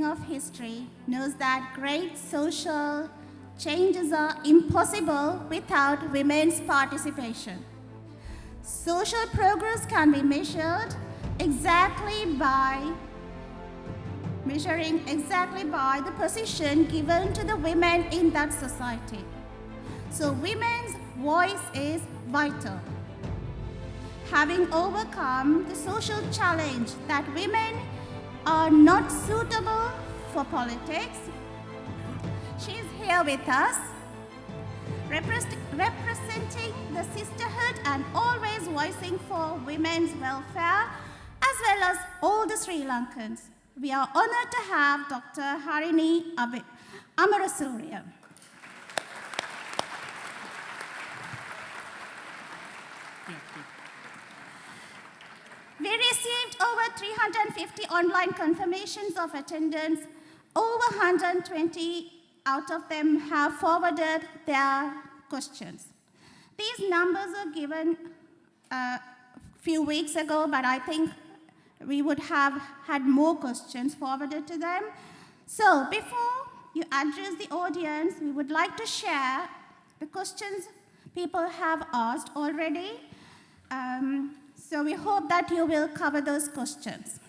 understanding of history knows that great social changes are impossible without women's participation. Social progress can be measured measuring exactly by the position given to the women in that society. So women's voice is vital. Having overcome the social challenge that women are not suitable for politics, she is here with us, representing the sisterhood and always voicing for women's welfare as well as all the Sri Lankans. We are honored to have Dr. Harini Amarasuriya. We received over 350 online confirmations of attendance. Over 120 out of them have forwarded their questions. These numbers are given a few weeks ago, but I think we would have had more questions forwarded to them. So before you address the audience, we would like to share the questions people have asked already. So we hope that you will cover those questions.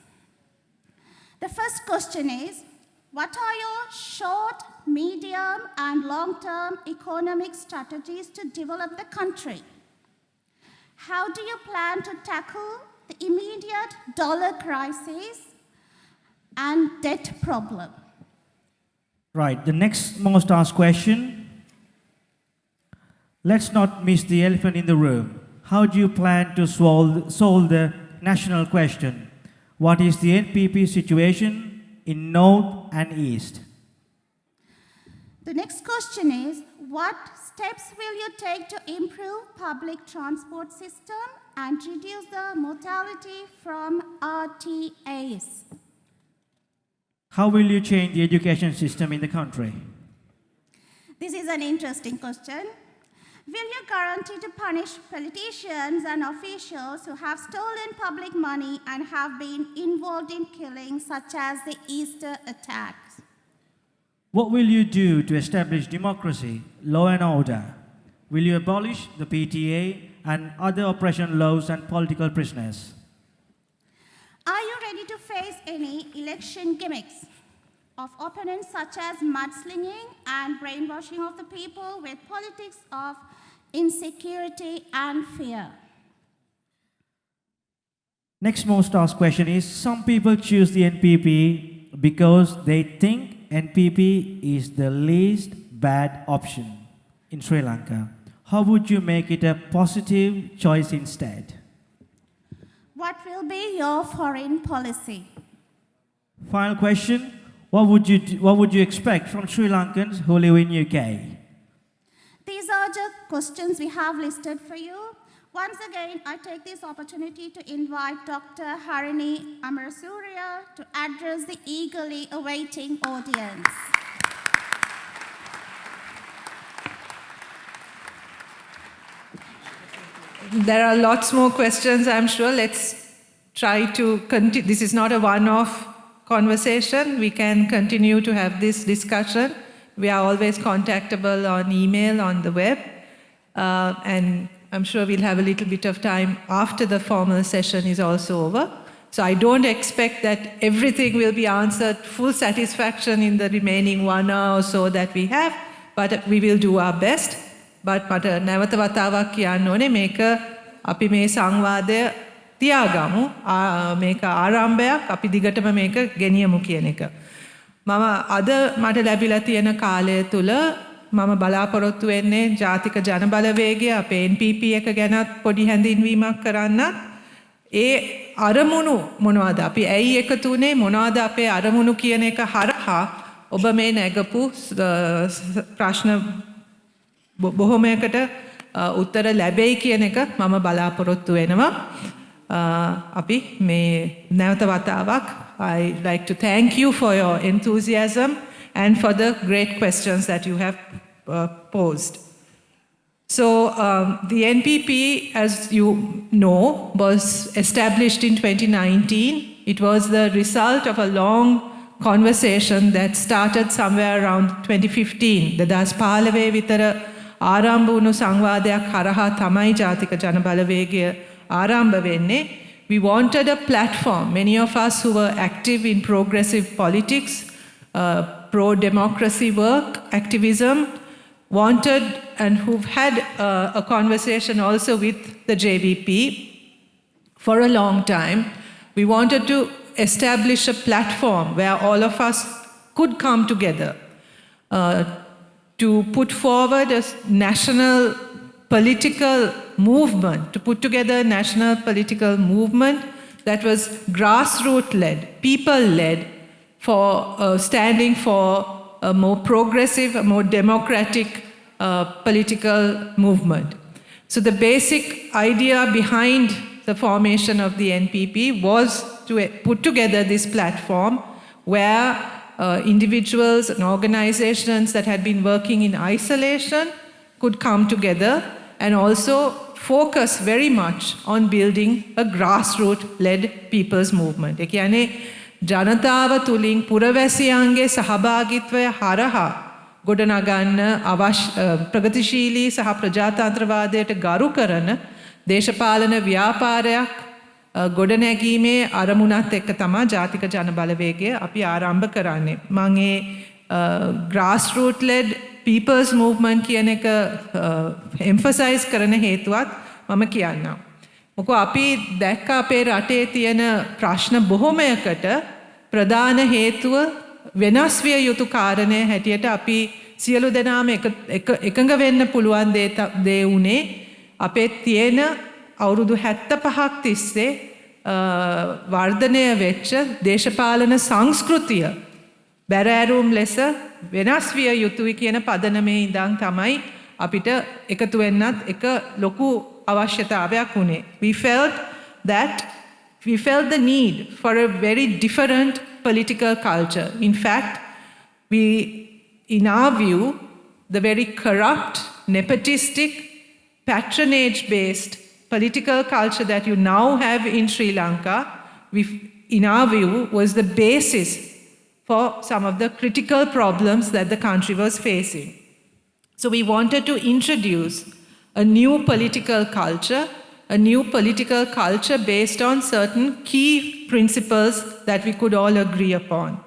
The first question is, what are your short, medium, and long-term economic strategies to develop the country? How do you plan to tackle the immediate dollar crisis and debt problem? Right, the next most asked question. Let's not miss the elephant in the room. How do you plan to solve the national question? What is the NPP situation in North and East? The next question is, what steps will you take to improve public transport system and reduce the mortality from RTAs? How will you change the education system in the country? This is an interesting question. Will you guarantee to punish politicians and officials who have stolen public money and have been involved in killings such as the Easter attacks? What will you do to establish democracy, law and order? Will you abolish the PTA and other oppression laws and political prisoners? Are you ready to face any election gimmicks of opponents such as mudslinging and brainwashing of the people with politics of insecurity and fear? Next most asked question is, some people choose the NPP because they think NPP is the least bad option in Sri Lanka. How would you make it a positive choice instead? What will be your foreign policy? Final question. What would you expect from Sri Lankans who live in UK? These are the questions we have listed for you. Once again, I take this opportunity to invite Dr. Harini Amarasuriya to address the eagerly awaiting audience. There are lots more questions, I'm sure. Let's try to continue. This is not a one-off conversation. We can continue to have this discussion. We are always contactable on email, on the web. And I'm sure we'll have a little bit of time after the formal session is also over. So I don't expect that everything will be answered full satisfaction in the remaining 1 hour or so that we have, but we will do our best. But මට නැවත වතාවක් කියන්න ඕනේ මේක අපි මේ සංවාදය තියාගමු. මේක ආරම්භයක් අපි දිගටම මේක ගෙනියමු කියන එක. මම අද මට ලැබිලා තියෙන කාලය තුල මම බලාපොරොත්තු වෙන්නේ ජාතික ජනබලවේගය අපේ NPP එක ගැනත් පොඩි හැඳින්වීමක් කරන්නත් ඒ අරමුණු මොනවද අපි ඇයි එකතු වුනේ මොනවද අපේ අරමුණු කියන එක හරහා ඔබ මේ නැගපු ප්‍රශ්න බොහොමයකට උත්තර ලැබෙයි කියන එක මම බලාපොරොත්තු වෙනවා. අපි මේ නැවත වතාවක් I like to thank you for your enthusiasm and for the great questions that you have posed. So the NPP, as you know, was established in 2019. It was the result of a long conversation that started somewhere around 2015. දෙදස් 15 විතර ආරම්භ වුණු සංවාදයක් හරහා තමයි ජාතික ජන බලවේගය ආරම්භ වෙන්නේ. We wanted a platform. Many of us who were active in progressive politics, pro-democracy work, activism, wanted and who've had a conversation also with the JVP for a long time. We wanted to establish a platform where all of us could come together to put forward a national political movement, to put together a national political movement that was grassroots-led, people-led, for standing for a more progressive, a more democratic political movement. So the basic idea behind the formation of the NPP was to put together this platform where individuals and organizations that had been working in isolation could come together and also focus very much on building a grassroots-led people's movement. ඒ කියන්නේ ජනතාව තුලින් පුරවැසියන්ගේ සහභාගීත්වය හරහා ගොඩනගන්න ප්‍රගතිශීලී සහ ප්‍රජාතන්ත්‍රවාදයට ගරු කරන දේශපාලන ව්‍යාපාරයක් ගොඩනැගීමේ අරමුණත් එක්ක තමයි ජාතික ජන බලවේගය අපි ආරම්භ කරන්නේ. මම ඒ grassroots-led people's movement කියන එක emphasize කරන හේතුවත් මම කියන්නම්. මොකද අපි දැක්ක අපේ රටේ තියෙන ප්‍රශ්න බොහොමයකට ප්‍රධාන හේතුව වෙනස් විය යුතු කාරණය හැටියට අපි සියලු දෙනාම එකඟ වෙන්න පුළුවන් දේ උනේ අපේ තියෙන අවුරුදු 75ක් තිස්සේ වර්ධනය වෙච්ච දේශපාලන සංස්කෘතිය බැරෑරුම් ලෙස වෙනස් විය යුතුයි කියන පදනමේ ඉඳන් තමයි අපිට එකතු වෙන්නත් එක ලොකු අවශ්‍යතාවයක් උනේ. We felt the need for a very different political culture. In fact, in our view, the very corrupt, nepotistic, patronage-based political culture that you now have in Sri Lanka, in our view, was the basis for some of the critical problems that the country was facing. So we wanted to introduce a new political culture based on certain key principles that we could all agree upon.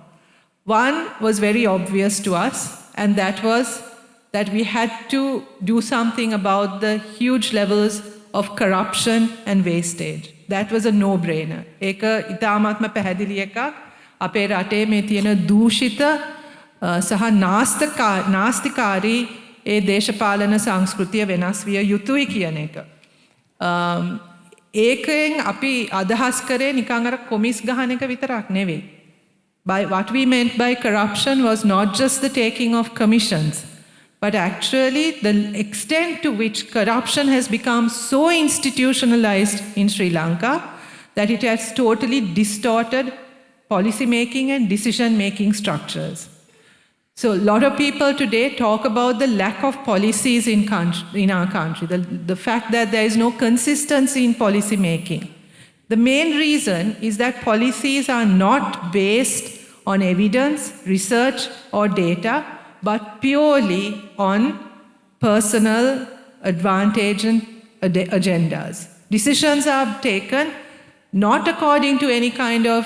One was very obvious to us, and that was that we had to do something about the huge levels of corruption and wastage. That was a no-brainer. ඒක ඉතාමත්ම පැහැදිලි එකක්. අපේ රටේ මේ තියෙන දූෂිත සහ නාස්තිකාරී ඒ දේශපාලන සංස්කෘතිය වෙනස් විය යුතුයි කියන එක. ඒකෙන් අපි අදහස් කරේ නිකන් අර කොමිස් ගහන එක විතරක් නෙවෙයි. What we meant by corruption was not just the taking of commissions, but actually the extent to which corruption has become so institutionalized in Sri Lanka that it has totally distorted policy making and decision making structures. So a lot of people today talk about the lack of policies in our country, the fact that there is no consistency in policy making. The main reason is that policies are not based on evidence, research, or data, but purely on personal advantage and agendas. Decisions are taken not according to any kind of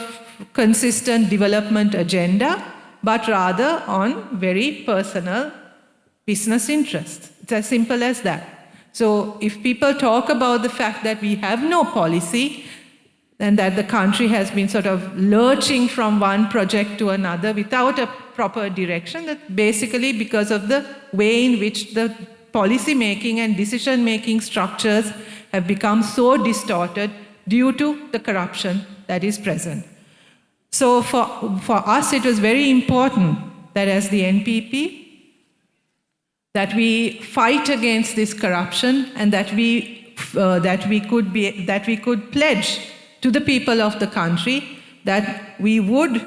consistent development agenda, but rather on very personal business interests. It's as simple as that. So if people talk about the fact that we have no policy and that the country has been sort of lurching from one project to another without a proper direction, that basically because of the way in which the policy making and decision making structures have become so distorted due to the corruption that is present. So for us, it was very important that as the NPP, that we fight against this corruption and that we could pledge to the people of the country that we would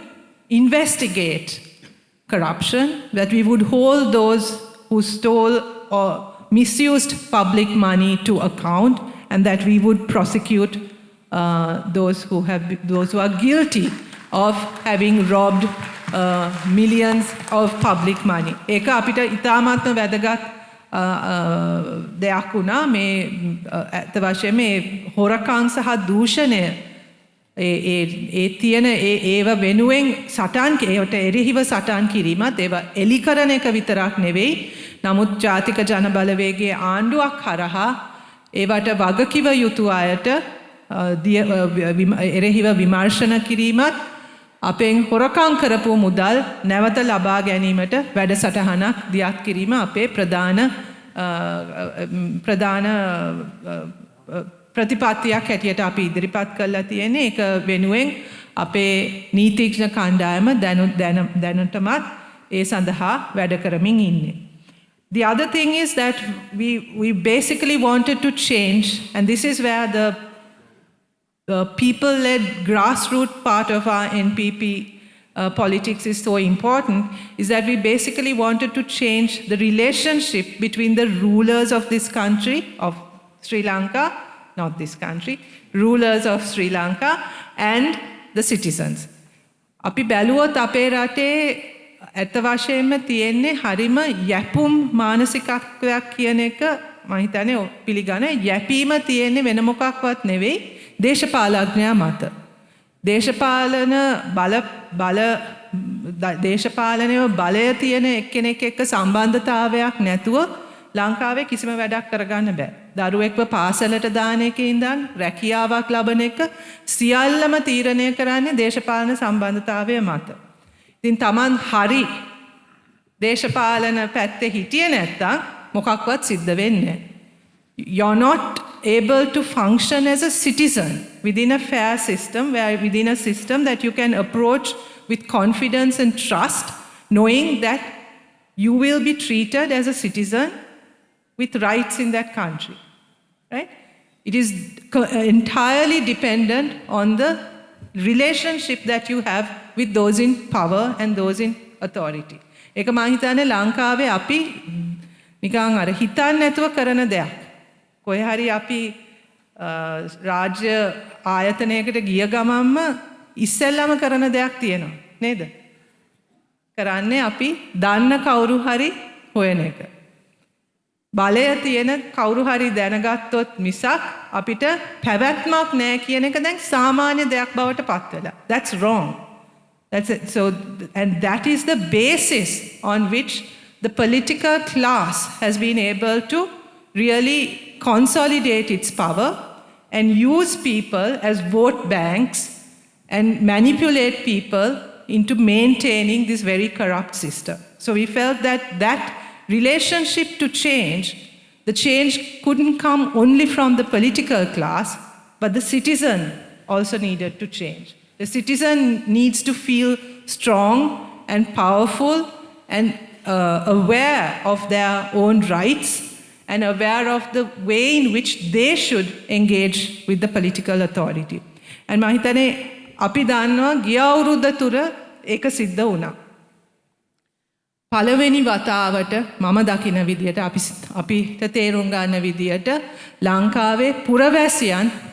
investigate corruption, that we would hold those who stole or misused public money to account, and that we would prosecute those who are guilty of having robbed millions of public money. ඒක අපිට ඉතාමත්ම වැදගත් දෙයක් වුණා මේ ඇත්ත වශයෙන්ම මේ හොරකම් සහ දූෂණය ඒ තියෙන ඒව වෙනුවෙන් සටන් ඒවට එරෙහිව සටන් කිරීමත් ඒව එලි කරන එක විතරක් නෙවෙයි. නමුත් ජාතික ජනබලවේගයේ ආණ්ඩුවක් හරහා ඒවට වගකිව යුතු අයට එරෙහිව විමර්ශන කිරීමත් අපෙන් හොරකම් කරපු මුදල් නැවත ලබා ගැනීමට වැඩසටහනක් දියත් කිරීම අපේ ප්‍රධාන ප්‍රතිපත්තියක් හැටියට අපි ඉදිරිපත් කරලා තියෙන්නේ. ඒක වෙනුවෙන් අපේ නීතිඥ කණ්ඩායම දැනටමත් ඒ සඳහා වැඩ කරමින් ඉන්නේ. The other thing is that we basically wanted to change, and this is where the people-led grassroots part of our NPP politics is so important, is that we basically wanted to change the relationship between the rulers of this country, of Sri Lanka, not this country, rulers of Sri Lanka and the citizens. අපි බැලුවොත් අපේ රටේ ඇත්ත වශයෙන්ම තියෙන්නේ හරිම යැපුම් මානසිකත්වයක් කියන එක මම හිතන්නේ පිළිගන්න. යැපීම තියෙන්නේ වෙන මොකක්වත් නෙවෙයි දේශපාලඥයා මත. දේශපාලනයේ බලය තියෙන එක්කෙනෙක් එක්ක සම්බන්ධතාවයක් නැතුව ලංකාවේ කිසිම වැඩක් කරගන්න බෑ. දරුවෙක්ව පාසලට දාන එකේ ඉඳන් රැකියාවක් ලබන එක සියල්ලම තීරණය කරන්නේ දේශපාලන සම්බන්ධතාවය මත. ඉතින් Taman හරි දේශපාලන පැත්තේ හිටියේ නැත්තම් මොකක්වත් සිද්ධ වෙන්නේ නැහැ. You're not able to function as a citizen within a fair system, within a system that you can approach with confidence and trust, knowing that you will be treated as a citizen with rights in that country. Right? It is entirely dependent on the relationship that you have with those in power and those in authority. ඒක මම හිතන්නේ ලංකාවේ අපි නිකන් අර හිතන්නේ නැතුව කරන දෙයක්. කොහේ හරි අපි රාජ්‍ය ආයතනයකට ගිය ගමන්ම ඉස්සෙල්ලාම කරන දෙයක් තියෙනවා නේද? කරන්නේ අපි දන්න කවුරු හරි හොයන එක. බලය තියෙන කවුරු හරි දැනගත්තොත් මිසක් අපිට පැවැත්මක් නැහැ කියන එක දැන් සාමාන්‍ය දෙයක් බවට පත් වෙලා. That's wrong. That's it. So, and that is the basis on which the political class has been able to really consolidate its power and use people as vote banks and manipulate people into maintaining this very corrupt system. So we felt that relationship to change, the change couldn't come only from the political class, but the citizen also needed to change. The citizen needs to feel strong and powerful and aware of their own rights and aware of the way in which they should engage with the political authority. And මම හිතන්නේ අපි දන්නවා ගිය අවුරුද්ද තුර ඒක සිද්ධ වුණා. පළවෙනි වතාවට මම දකින විදියට අපිට තේරුම් ගන්න විදියට ලංකාවේ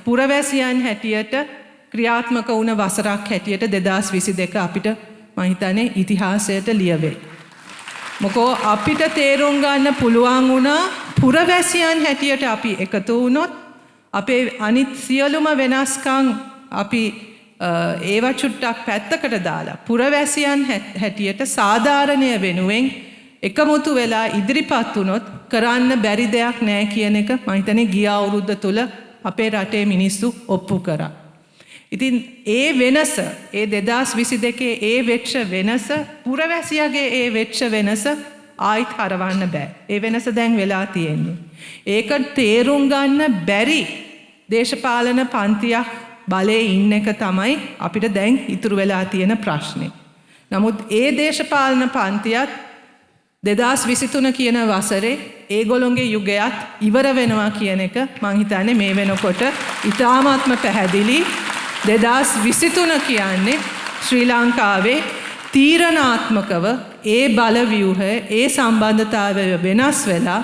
පුරවැසියන් හැටියට ක්‍රියාත්මක වුණ වසරක් හැටියට 2022 අපිට මම හිතන්නේ ඉතිහාසයට ලියවේ. මොකෝ අපිට තේරුම් ගන්න පුළුවන් වුණා පුරවැසියන් හැටියට අපි එකතු වුණොත් අපේ අනිත් සියලුම වෙනස්කම් අපි ඒව චුට්ටක් පැත්තකට දාලා පුරවැසියන් හැටියට සාධාරණය වෙනුවෙන් එකමුතු වෙලා ඉදිරිපත් වුණොත් කරන්න බැරි දෙයක් නැහැ කියන එක මම හිතන්නේ ගිය අවුරුද්ද තුල අපේ රටේ මිනිස්සු ඔප්පු කරා. ඉතින් ඒ වෙනස ඒ 2022 ඒ වෙච්ච වෙනස පුරවැසියාගේ ඒ වෙච්ච වෙනස ආයිත් හරවන්න බෑ. ඒ වෙනස දැන් වෙලා තියෙන්නේ. ඒක තේරුම් ගන්න බැරි දේශපාලන පන්තියක් බලයේ ඉන්න එක තමයි අපිට දැන් ඉතුරු වෙලා තියෙන ප්‍රශ්නේ. නමුත් ඒ දේශපාලන පන්තියත් 2023 කියන වසරේ ඒගොල්ලොන්ගේ යුගයත් ඉවර වෙනවා කියන එක මං හිතන්නේ මේ වෙනකොට ඉතාමත්ම පැහැදිලි. 2023 කියන්නේ ශ්‍රී ලංකාවේ තීරණාත්මකව ඒ බලව්‍යුහය ඒ සම්බන්ධතාවය වෙනස් වෙලා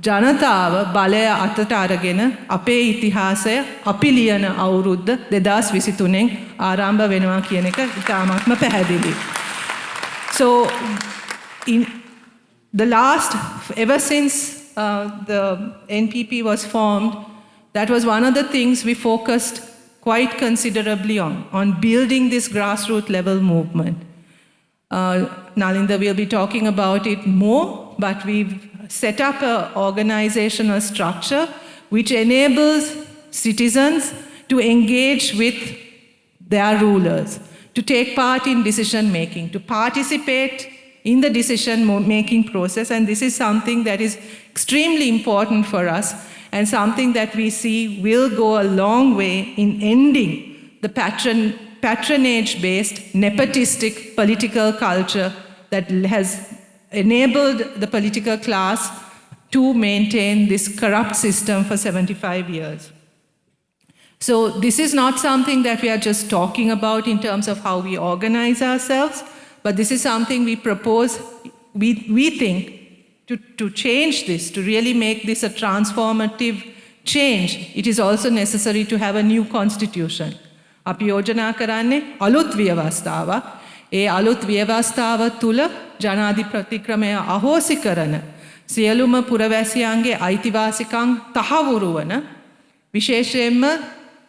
ජනතාව බලය අතට අරගෙන අපේ ඉතිහාසය අපි ලියන අවුරුද්ද 2023න් ආරම්භ වෙනවා කියන එක ඉතාමත්ම පැහැදිලි. So in the last, ever since the NPP was formed, that was one of the things we focused quite considerably on building this grassroots level movement. Nalinda will be talking about it more, but we've set up an organizational structure which enables citizens to engage with their rulers, to take part in decision making, to participate in the decision making process. And this is something that is extremely important for us and something that we see will go a long way in ending the patronage-based, nepotistic political culture that has enabled the political class to maintain this corrupt system for 75 years. So this is not something that we are just talking about in terms of how we organize ourselves, but this is something we propose, we think, to change this, to really make this a transformative change. It is also necessary to have a new constitution. අපි යෝජනා කරන්නේ අලුත් ව්‍යවස්ථාවක්. ඒ අලුත් ව්‍යවස්ථාව තුල ජනාධිපති ක්‍රමය අහෝසි කරන සියලුම පුරවැසියන්ගේ අයිතිවාසිකම් තහවුරු වන විශේෂයෙන්ම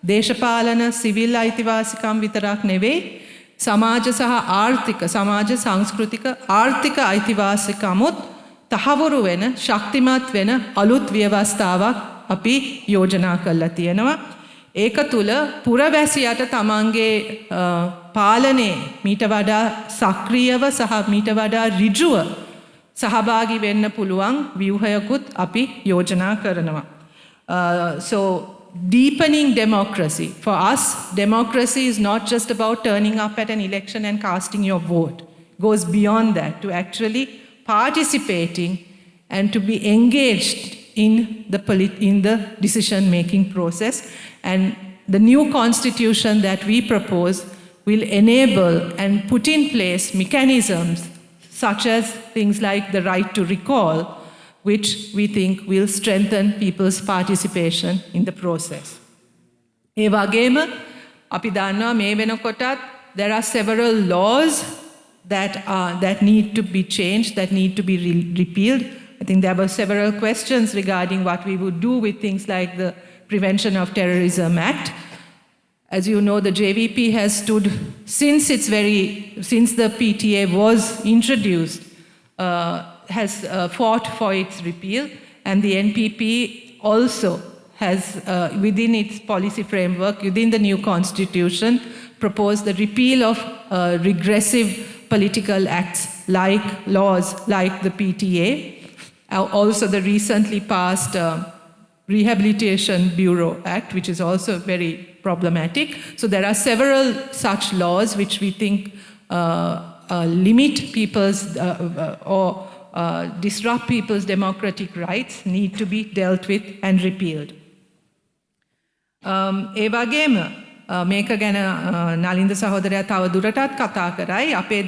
දේශපාලන සිවිල් අයිතිවාසිකම් විතරක් නෙවෙයි සමාජ සහ ආර්ථික සමාජ සංස්කෘතික ආර්ථික අයිතිවාසිකමුත් තහවුරු වෙන ශක්තිමත් වෙන අලුත් ව්‍යවස්ථාවක් අපි යෝජනා කරලා තියෙනවා. ඒක තුල පුරවැසියට තමන්ගේ පාලනයේ මීට වඩා සක්‍රියව සහ මීට වඩා ඍජුව සහභාගී වෙන්න පුළුවන් ව්‍යුහයකුත් අපි යෝජනා කරනවා. So deepening democracy. For us, democracy is not just about turning up at an election and casting your vote. It goes beyond that, to actually participating and to be engaged in the decision-making process. And the new constitution that we propose will enable and put in place mechanisms such as things like the right to recall, which we think will strengthen people's participation in the process. ඒ වගේම අපි දන්නවා මේ වෙනකොටත් there are several laws that need to be changed, that need to be repealed. I think there were several questions regarding what we would do with things like the Prevention of Terrorism Act. As you know, the JVP has stood since the PTA was introduced, has fought for its repeal, and the NPP also has, within its policy framework, within the new constitution, proposed the repeal of regressive political acts like laws like the PTA, also the recently passed Rehabilitation Bureau Act, which is also very problematic. So there are several such laws which we think limit people's or disrupt people's democratic rights, need to be dealt with and repealed. ඒ වගේම මේක ගැන නලින්ද සහෝදරයා තව දුරටත් කතා කරයි. අපේ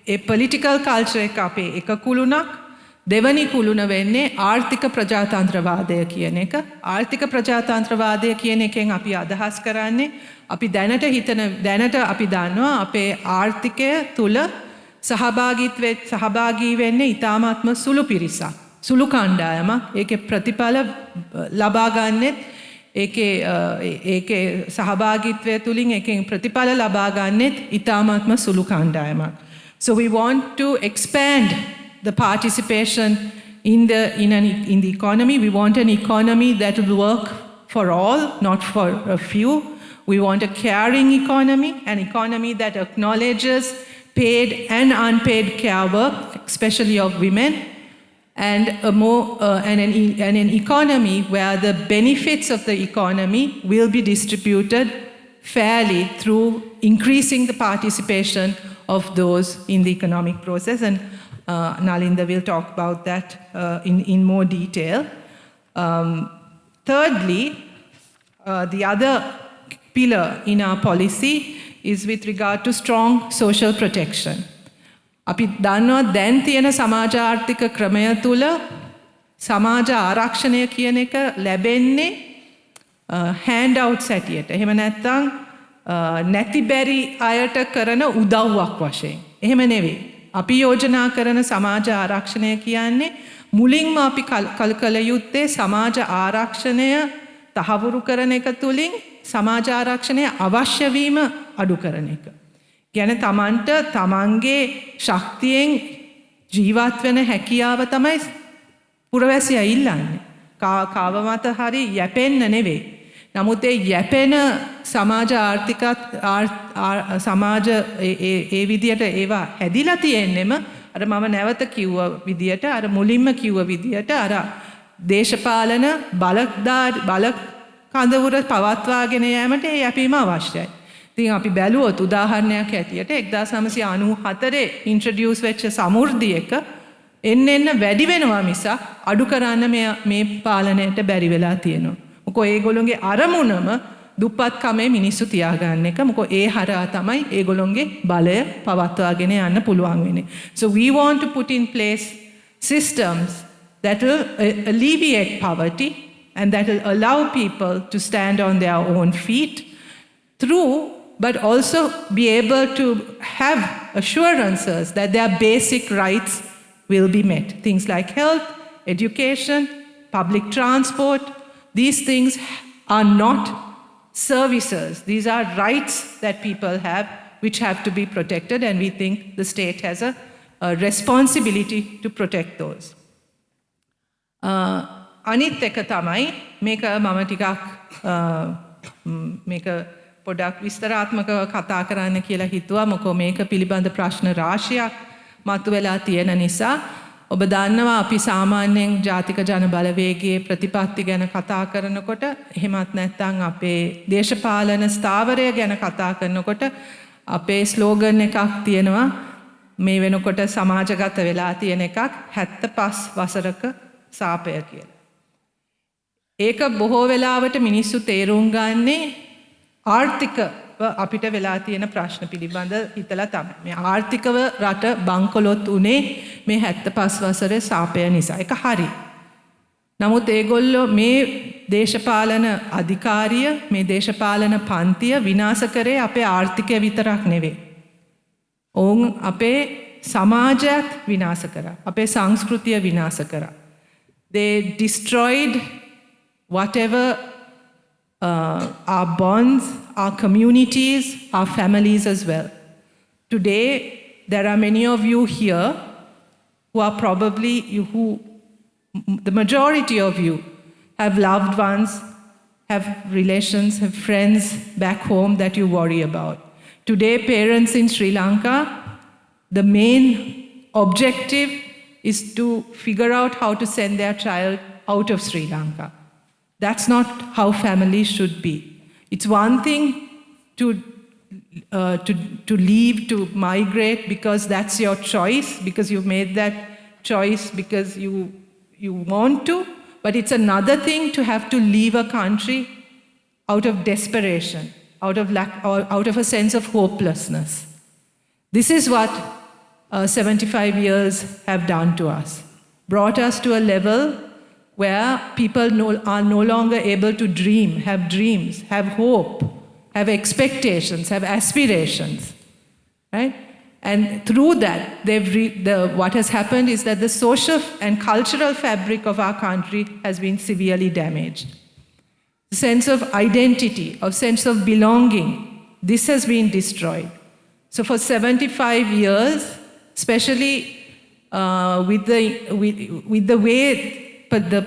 ඒ political culture එක අපේ එක කුළුණක්. දෙවනි කුළුණ වෙන්නේ ආර්ථික ප්‍රජාතන්ත්‍රවාදය කියන එක. ආර්ථික ප්‍රජාතන්ත්‍රවාදය කියන එකෙන් අපි අදහස් කරන්නේ අපි දැනට අපි දන්නවා අපේ ආර්ථිකය තුල සහභාගී වෙන්නේ ඉතාමත්ම සුළු පිරිසක්. සුළු කණ්ඩායමක්. ඒකේ ප්‍රතිඵල ලබා ගන්නෙත් ඒකේ සහභාගීත්වය තුලින් ඒකෙන් ප්‍රතිඵල ලබා ගන්නෙත් ඉතාමත්ම සුළු කණ්ඩායමක්. So we want to expand the participation in the economy. We want an economy that will work for all, not for a few. We want a caring economy, an economy that acknowledges paid and unpaid care work, especially of women, and an economy where the benefits of the economy will be distributed fairly through increasing the participation of those in the economic process. And Nalinda will talk about that in more detail. Thirdly, the other pillar in our policy is with regard to strong social protection. අපි දන්නවා දැන් තියෙන සමාජ ආර්ථික ක්‍රමය තුල සමාජ ආරක්ෂණය කියන එක ලැබෙන්නේ handouts හැටියට. එහෙම නැත්නම් නැති බැරි අයට කරන උදව්වක් වශයෙන්. එහෙම නෙවෙයි. අපි යෝජනා කරන සමාජ ආරක්ෂණය කියන්නේ මුලින්ම අපි කල යුත්තේ සමාජ ආරක්ෂණය තහවුරු කරන එක තුලින් සමාජ ආරක්ෂණය අවශ්‍ය වීම අඩු කරන එක. කියන්නේ තමන්ට තමන්ගේ ශක්තියෙන් ජීවත් වෙන හැකියාව තමයි පුරවැසියා ඉල්ලන්නේ. කාව මත හරි යැපෙන්න නෙවෙයි. නමුත් ඒ යැපෙන සමාජ සමාජ ඒ විදියට ඒවා හැදිලා තියෙන්නෙම අර මම නැවත කිව්ව විදියට අර මුලින්ම කිව්ව විදියට අර දේශපාලන බල කඳවුර පවත්වාගෙන යෑමට ඒ යැපීම අවශ්‍යයි. ඉතින් අපි බැලුවොත් උදාහරණයක් ඇටියට 1994 ඉන්ට්‍රොඩියුස් වෙච්ච සමෘද්ධියක එන්න වැඩි වෙනවා මිසක් අඩු කරන්න මේ පාලනයට බැරි වෙලා තියෙනවා. මොකෝ ඒගොල්ලොන්ගේ අරමුණම දුප්පත්කමේ මිනිස්සු තියාගන්න එක. මොකෝ ඒ හරහා තමයි ඒගොල්ලොන්ගේ බලය පවත්වාගෙන යන්න පුළුවන් වෙන්නේ. So we want to put in place systems that will alleviate poverty and that will allow people to stand on their own feet through, but also be able to have assurances that their basic rights will be met. Things like health, education, public transport, these things are not services. These are rights that people have, which have to be protected, and we think the state has a responsibility to protect those. අනිත් එක තමයි මේක මම ටිකක් මේක පොඩක් විස්තරාත්මකව කතා කරන්න කියලා හිතුවා. මොකෝ මේක පිළිබඳ ප්‍රශ්න රාශියක් මතුවලා තියෙන නිසා. ඔබ දන්නවා අපි සාමාන්‍යයෙන් ජාතික ජන බලවේගයේ ප්‍රතිපත්ති ගැන කතා කරනකොට එහෙමත් නැත්නම් අපේ දේශපාලන ස්ථාවරය ගැන කතා කරනකොට අපේ ස්ලෝගන් එකක් තියෙනවා මේ වෙනකොට සමාජගත වෙලා තියෙන එකක් 75 වසරක සාපය කියලා. ඒක බොහෝ වෙලාවට මිනිස්සු තේරුම් ගන්නේ ආර්ථිකව අපිට වෙලා තියෙන ප්‍රශ්න පිළිබඳ හිතලා තමයි. මේ ආර්ථිකව රට බංකොලොත් උනේ මේ 75 වසරේ සාපය නිසා. ඒක හරි. නමුත් ඒගොල්ලෝ මේ දේශපාලන අධිකාරිය, මේ දේශපාලන පන්තිය විනාශ කරේ අපේ ආර්ථිකය විතරක් නෙවෙයි. ඔවුන් අපේ සමාජයත් විනාශ කරා. අපේ සංස්කෘතිය විනාශ කරා. They destroyed whatever our bonds, our communities, our families as well. Today, there are many of you here who are probably, the majority of you have loved ones, have relations, have friends back home that you worry about. Today, parents in Sri Lanka, the main objective is to figure out how to send their child out of Sri Lanka. That's not how families should be. It's one thing to leave, to migrate because that's your choice, because you've made that choice because you want to, but it's another thing to have to leave a country out of desperation, out of lack, or out of a sense of hopelessness. This is what 75 years have done to us, brought us to a level where people are no longer able to dream, have dreams, have hope, have expectations, have aspirations, right? And through that, what has happened is that the social and cultural fabric of our country has been severely damaged. The sense of identity, of sense of belonging, this has been destroyed. So for 75 years, especially with the way the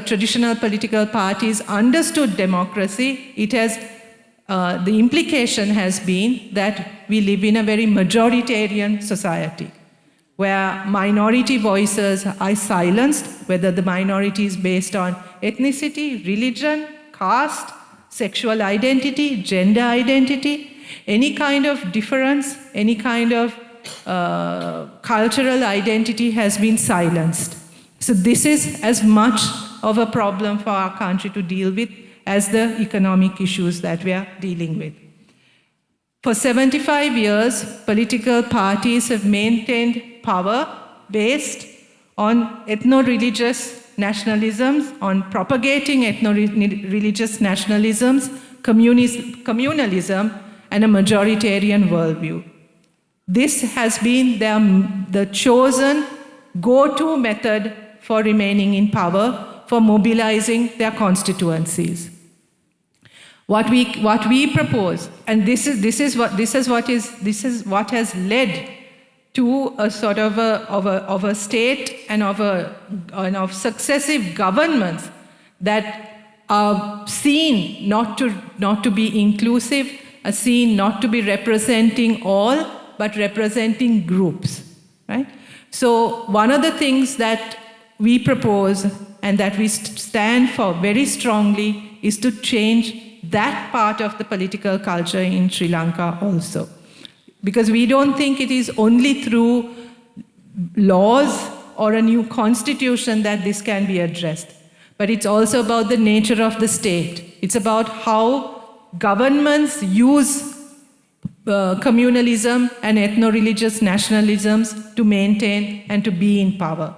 traditional political parties understood democracy, the implication has been that we live in a very majoritarian society, where minority voices are silenced, whether the minority is based on ethnicity, religion, caste, sexual identity, gender identity, any kind of difference, any kind of cultural identity has been silenced. So this is as much of a problem for our country to deal with as the economic issues that we are dealing with. For 75 years, political parties have maintained power based on ethno-religious nationalisms, on propagating ethno-religious nationalisms, communalism, and a majoritarian worldview. this has been the chosen go-to method for remaining in power, for mobilizing their constituencies. What we propose, and this is what has led to a sort of a state and of successive governments that are seen not to be inclusive, are seen not to be representing all, but representing groups, right? So one of the things that we propose and that we stand for very strongly is to change that part of the political culture in Sri Lanka also. Because we don't think it is only through laws or a new constitution that this can be addressed. But it's also about the nature of the state. It's about how governments use communalism and ethno-religious nationalisms to maintain and to be in power.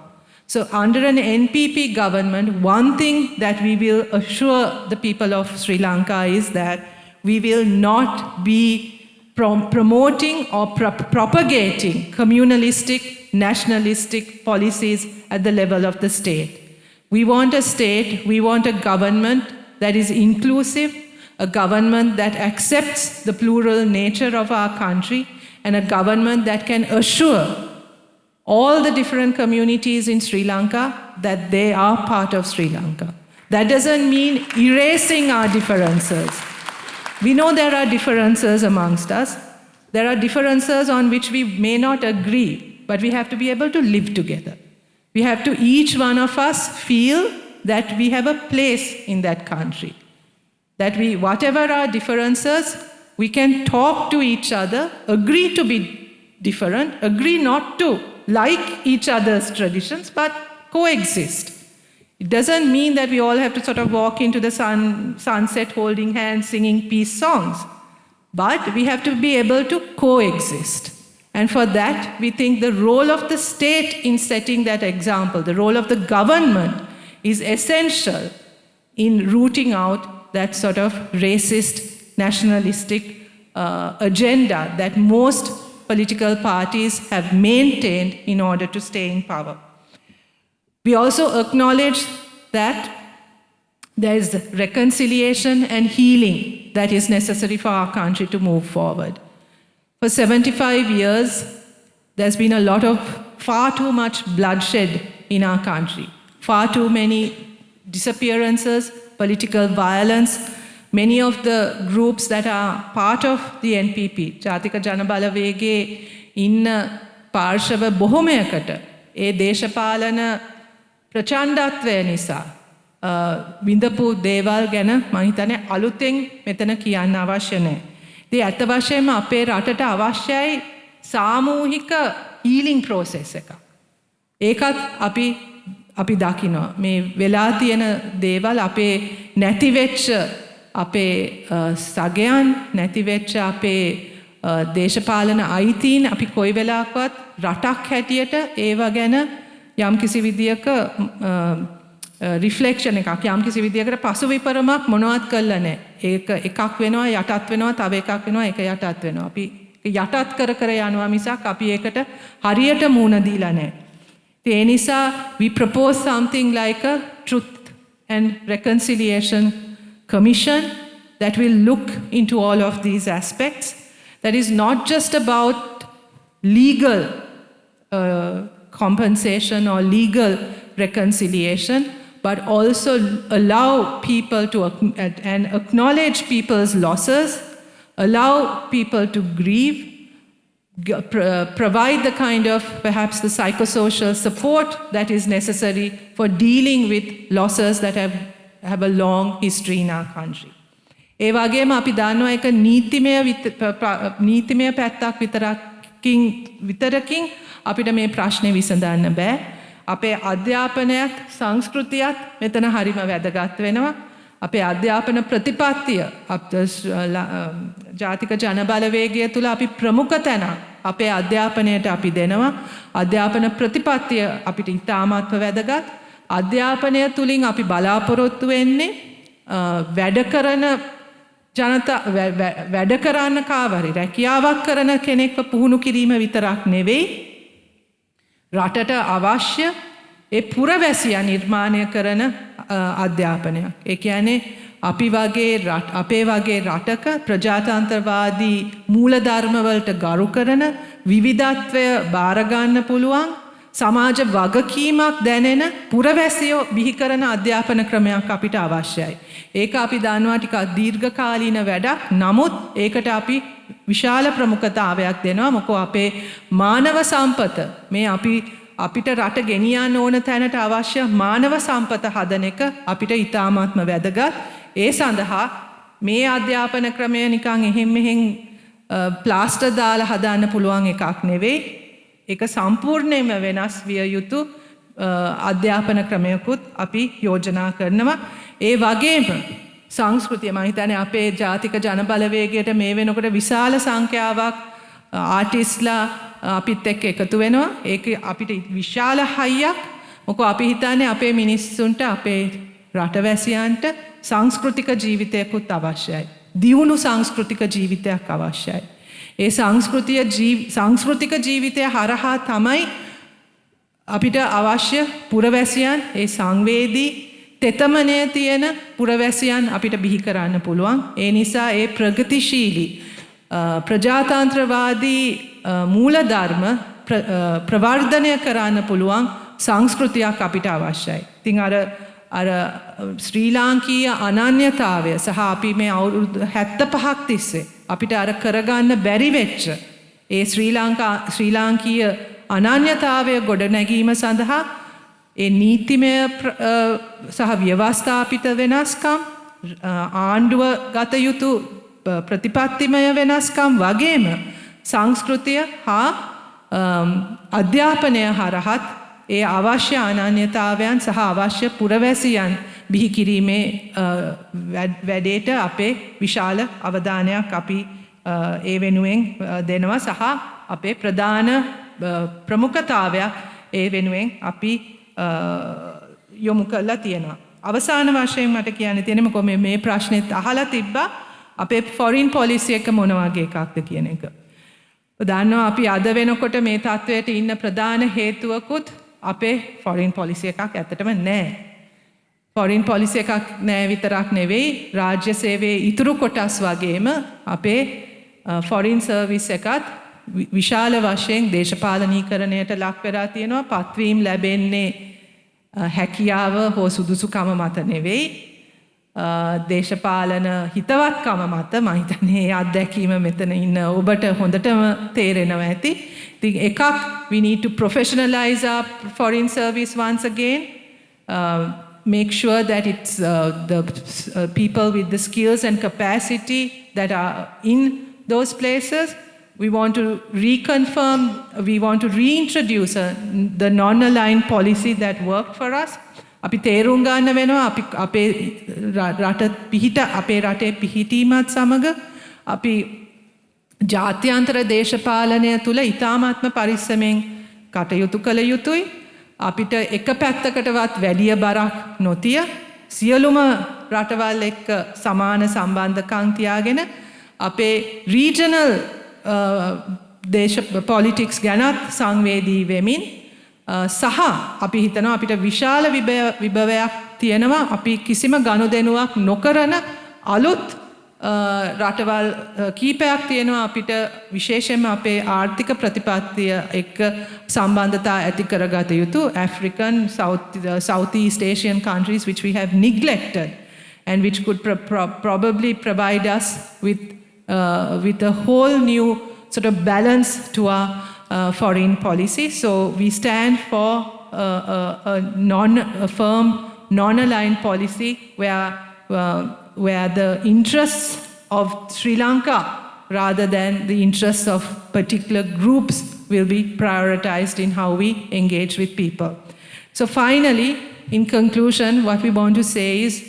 So under an NPP government, one thing that we will assure the people of Sri Lanka is that we will not be promoting or propagating communalistic, nationalistic policies at the level of the state. We want a state, we want a government that is inclusive, a government that accepts the plural nature of our country, and a government that can assure all the different communities in Sri Lanka that they are part of Sri Lanka. That doesn't mean erasing our differences. We know there are differences amongst us. There are differences on which we may not agree, but we have to be able to live together. We have to, each one of us, feel that we have a place in that country. That we, whatever our differences, we can talk to each other, agree to be different, agree not to like each other's traditions, but coexist. It doesn't mean that we all have to sort of walk into the sunset holding hands, singing peace songs. But we have to be able to coexist. And for that, we think the role of the state in setting that example, the role of the government is essential in rooting out that sort of racist, nationalistic agenda that most political parties have maintained in order to stay in power. We also acknowledge that there is reconciliation and healing that is necessary for our country to move forward. For 75 years, there's been a lot of far too much bloodshed in our country. Far too many disappearances, political violence. Many of the groups that are part of the NPP, ජාතික ජනබලවේගයේ ඉන්න පාර්ශව බොහොමයකට ඒ දේශපාලන ප්‍රචණ්ඩත්වය නිසා විඳපු දේවල් ගැන මම හිතන්නේ අලුතෙන් මෙතන කියන්න අවශ්‍ය නැහැ. ඉතින් අත වශයෙන්ම අපේ රටට අවශ්‍යයි සාමූහික හීලින් ප්‍රොසෙස් එකක්. ඒකත් අපි දකිනවා. මේ වෙලා තියෙන දේවල් අපේ නැති වෙච්ච අපේ සගයන් නැති වෙච්ච අපේ දේශපාලන අයිතීන් අපි කොයි වෙලාවකවත් රටක් හැටියට ඒව ගැන යම්කිසි විදියක රිෆ්ලෙක්ෂන් එකක් යම්කිසි විදියකට පසුවිපරමක් මොනවත් කළා නැහැ. ඒක එකක් වෙනවා යටත් වෙනවා තව එකක් වෙනවා ඒක යටත් වෙනවා. අපි යටත් කර කර යනවා මිසක් අපි ඒකට හරියට මූණ දීලා නැහැ. ඒ නිසා we propose something like a truth and reconciliation commission that will look into all of these aspects. That is not just about legal compensation or legal reconciliation, but also allow people to and acknowledge people's losses, allow people to grieve, provide the kind of perhaps the psychosocial support that is necessary for dealing with losses that have a long history in our country. ඒ වගේම අපි දන්නවා එක නීතිමය පැත්තක් විතරකින් අපිට මේ ප්‍රශ්නේ විසඳන්න බෑ. අපේ අධ්‍යාපනයත් සංස්කෘතියත් මෙතන හරිම වැදගත් වෙනවා. අපේ අධ්‍යාපන ප්‍රතිපත්තිය ජාතික ජනබලවේගය තුල අපි ප්‍රමුඛ තැන අපේ අධ්‍යාපනයට අපි දෙනවා. අධ්‍යාපන ප්‍රතිපත්තිය අපිට ඉතාමත්ව වැදගත්. අධ්‍යාපනය තුලින් අපි බලාපොරොත්තු වෙන්නේ වැඩ කරන ජනතා වැඩ කරන්න කාවරි රැකියාවක් කරන කෙනෙක්ව පුහුණු කිරීම විතරක් නෙවෙයි රටට අවශ්‍ය ඒ පුරවැසියා නිර්මාණය කරන අධ්‍යාපනයක්. ඒ කියන්නේ අපේ වගේ රටක ප්‍රජාතන්ත්‍රවාදී මූලධර්මවලට ගරු කරන විවිධත්වය බාර ගන්න පුළුවන් සමාජ වගකීමක් දැනෙන පුරවැසියෝ බිහි කරන අධ්‍යාපන ක්‍රමයක් අපිට අවශ්‍යයි. ඒක අපි දන්නවා ටිකක් දීර්ඝකාලීන වැඩක්. නමුත් ඒකට අපි විශාල ප්‍රමුඛතාවයක් දෙනවා. මොකෝ අපේ මානව සම්පත මේ අපිට රට ගෙනියන්න ඕන තැනට අවශ්‍ය මානව සම්පත හදන එක අපිට ඉතාමත්ම වැදගත්. ඒ සඳහා මේ අධ්‍යාපන ක්‍රමය නිකන් එහෙම් මෙහෙන් ප්ලාස්ටර් දාලා හදාන්න පුළුවන් එකක් නෙවෙයි. ඒක සම්පූර්ණයෙන්ම වෙනස් විය යුතු අධ්‍යාපන ක්‍රමයකුත් අපි යෝජනා කරනවා. ඒ වගේම සංස්කෘතිය මම හිතන්නේ අපේ ජාතික ජනබලවේගයට මේ වෙනකොට විශාල සංඛ්‍යාවක් ආටිස්ලා අපිත් එක්ක එකතු වෙනවා. ඒක අපිට විශාල හයියක්. මොකද අපි හිතන්නේ අපේ මිනිස්සුන්ට අපේ රටවැසියන්ට සංස්කෘතික ජීවිතයකුත් අවශ්‍යයි. දියුණු සංස්කෘතික ජීවිතයක් අවශ්‍යයි. ඒ සංස්කෘතික ජීවිතය හරහා තමයි අපිට අවශ්‍ය පුරවැසියන් ඒ සංවේදී තෙතමනය තියෙන පුරවැසියන් අපිට බිහි කරන්න පුළුවන්. ඒ නිසා ඒ ප්‍රගතිශීලී ප්‍රජාතන්ත්‍රවාදී මූලධර්ම ප්‍රවර්ධනය කරන්න පුළුවන් සංස්කෘතියක් අපිට අවශ්‍යයි. ඉතින් අර ශ්‍රී ලාංකීය අනන්‍යතාවය සහ අපි මේ අවුරුදු 75ක් තිස්සේ අපිට අර කරගන්න බැරි වෙච්ච ඒ ශ්‍රී ලාංකීය අනන්‍යතාවය ගොඩනැගීම සඳහා ඒ නීතිමය සහ ව්‍යවස්ථාපිත වෙනස්කම් ආණ්ඩුව ගත යුතු ප්‍රතිපත්තිමය වෙනස්කම් වගේම සංස්කෘතිය හා අධ්‍යාපනය හරහත් ඒ අවශ්‍ය අනන්‍යතාවයන් සහ අවශ්‍ය පුරවැසියන් බිහි කිරීමේ වැඩේට අපේ විශාල අවධානයක් අපි ඒ වෙනුවෙන් දෙනවා සහ අපේ ප්‍රධාන ප්‍රමුඛතාවයක් ඒ වෙනුවෙන් අපි යොමු කරලා තියෙනවා. අවසාන වශයෙන් මට කියන්න තියෙන්නේ මොකද මේ ප්‍රශ්නෙත් අහලා තිබ්බා අපේ ෆොරින් පොලිසි එක මොන වගේ එකක්ද කියන එක. දන්නවා අපි අද වෙනකොට මේ තත්වයට ඉන්න ප්‍රධාන හේතුවකුත් අපේ ෆොරින් පොලිසි එකක් ඇත්තටම නැහැ. ෆොරින් පොලිසි එකක් නැහැ විතරක් නෙවෙයි රාජ්‍ය සේවයේ ඉතුරු කොටස් වගේම අපේ ෆොරින් සර්විස් එකත් විශාල වශයෙන් දේශපාලනීකරණයට ලක් වෙලා තියෙනවා. පත්වීම් ලැබෙන්නේ හැකියාව හෝ සුදුසුකම මත නෙවෙයි දේශපාලන හිතවත්කම මත. මම හිතන්නේ මේ අත්දැකීම මෙතන ඉන්න ඔබට හොඳටම තේරෙනවා ඇති. ඉතින් එකක් we need to professionalize our foreign service once again. Make sure that it's the people with the skills and capacity that are in those places. We want to reconfirm, we want to reintroduce the non-aligned policy that worked for us. අපි තේරුම් ගන්න වෙනවා අපේ රටේ පිහිටීමත් සමග අපි ජාත්‍යන්තර දේශපාලනය තුළ ඉතාමත්ම පරිස්සමෙන් කටයුතු කළ යුතුයි. අපිට එක පැත්තකටවත් වැඩිය බරක් නොතිය සියලුම රටවල් එක්ක සමාන සම්බන්ධකම් තියාගෙන අපේ රීජනල් පොලිටික්ස් ගැනත් සංවේදී වෙමින් සහ අපි හිතනවා අපිට විශාල විභවයක් තියෙනවා අපි කිසිම ගනුදෙනුවක් නොකරන අලුත් රටවල් කීපයක් තියෙනවා අපිට විශේෂයෙන්ම අපේ ආර්ථික ප්‍රතිපත්තිය එක්ක සම්බන්ධතා ඇති කරගත යුතු African Southeast Asian countries which we have neglected and which could probably provide us with a whole new sort of balance to our foreign policy. So we stand for a firm, non-aligned policy where the interests of Sri Lanka rather than the interests of particular groups will be prioritized in how we engage with people. So finally, in conclusion, what we want to say is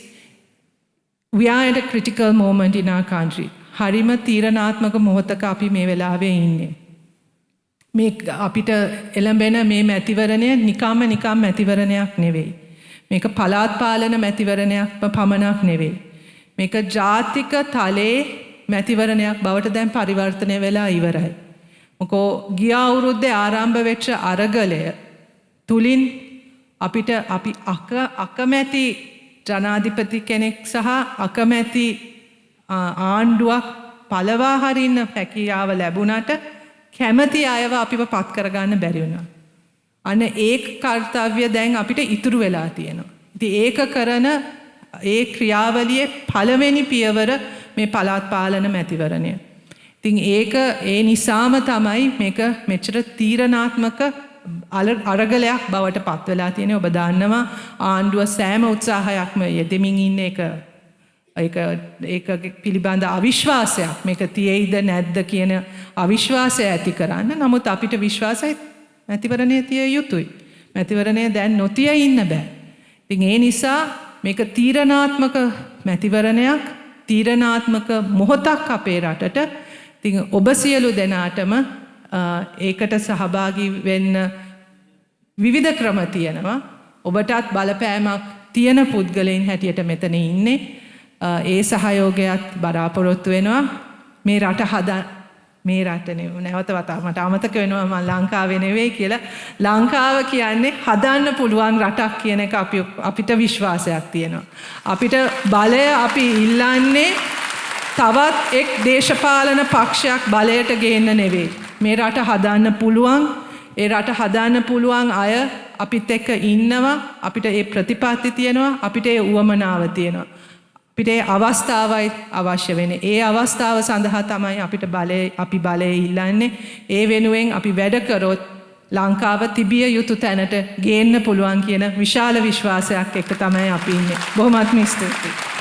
we are at a critical moment in our country. හරිම තීරණාත්මක මොහොතක අපි මේ වෙලාවේ ඉන්නේ. මේ අපිට එළඹෙන මේ මැතිවරණය නිකම්ම මැතිවරණයක් නෙවෙයි. මේක පළාත් පාලන මැතිවරණයක් පමණක් නෙවෙයි. මේක ජාතික තලයේ මැතිවරණයක් බවට දැන් පරිවර්තනය වෙලා ඉවරයි. මොකෝ ගිය අවුරුද්දේ ආරම්භ වෙච්ච අරගලය තුලින් අපිට අපි අකමැති ජනාධිපති කෙනෙක් සහ අකමැති ආණ්ඩුවක් පළවා හරින්න හැකියාව ලැබුණට කැමති අයව අපිව පත් කරගන්න බැරි වුණා. අන්න ඒ කාර්යය දැන් අපිට ඉතුරු වෙලා තියෙනවා. ඉතින් ඒක කරන ඒ ක්‍රියාවලියේ පළවෙනි පියවර මේ පළාත් පාලන මැතිවරණය. ඉතින් ඒක ඒ නිසාම තමයි මේක මෙච්චර තීරණාත්මක අරගලයක් බවට පත් වෙලා තියෙන්නේ. ඔබ දන්නවා ආණ්ඩුව සෑම උත්සාහයක්ම යෙදෙමින් ඉන්න ඒක පිළිබඳ අවිශ්වාසයක් මේක තියෙයිද නැද්ද කියන අවිශ්වාසය ඇති කරන්න. නමුත් අපිට විශ්වාසයි මැතිවරණය තිය යුතුයි. මැතිවරණය දැන් නොතිය ඉන්න බෑ. ඉතින් ඒ නිසා මේක තීරණාත්මක මැතිවරණයක්, තීරණාත්මක මොහොතක් අපේ රටට. ඉතින් ඔබ සියලු දෙනාටම ඒකට සහභාගී වෙන්න විවිධ ක්‍රම තියෙනවා. ඔබටත් බලපෑමක් තියෙන පුද්ගලයන් හැටියට මෙතන ඉන්නේ. ඒ සහයෝගයත් බලාපොරොත්තු වෙනවා. මේ රට මේ රටනේ නැවත වතාවට අමතක වෙනවා මම ලංකාවේ නෙවෙයි කියලා. ලංකාව කියන්නේ හදන්න පුළුවන් රටක් කියන එක අපිට විශ්වාසයක් තියෙනවා. අපිට බලය අපි ඉල්ලන්නේ තවත් එක් දේශපාලන පක්ෂයක් බලයට ගේන්න නෙවෙයි. මේ රට හදන්න පුළුවන්. ඒ රට හදන්න පුළුවන් අය අපිත් එක්ක ඉන්නවා. අපිට ඒ ප්‍රතිපත්ති තියෙනවා. අපිට ඒ උවමනාව තියෙනවා. අපිට ඒ අවස්ථාවයි අවශ්‍ය වෙන්නේ. ඒ අවස්ථාව සඳහා තමයි අපි බලය ඉල්ලන්නේ. ඒ වෙනුවෙන් අපි වැඩ කරොත් ලංකාව තිබිය යුතු තැනට ගේන්න පුළුවන් කියන විශාල විශ්වාසයක් එක්ක තමයි අපි ඉන්නේ. බොහොමත්ම ස්තුතියි.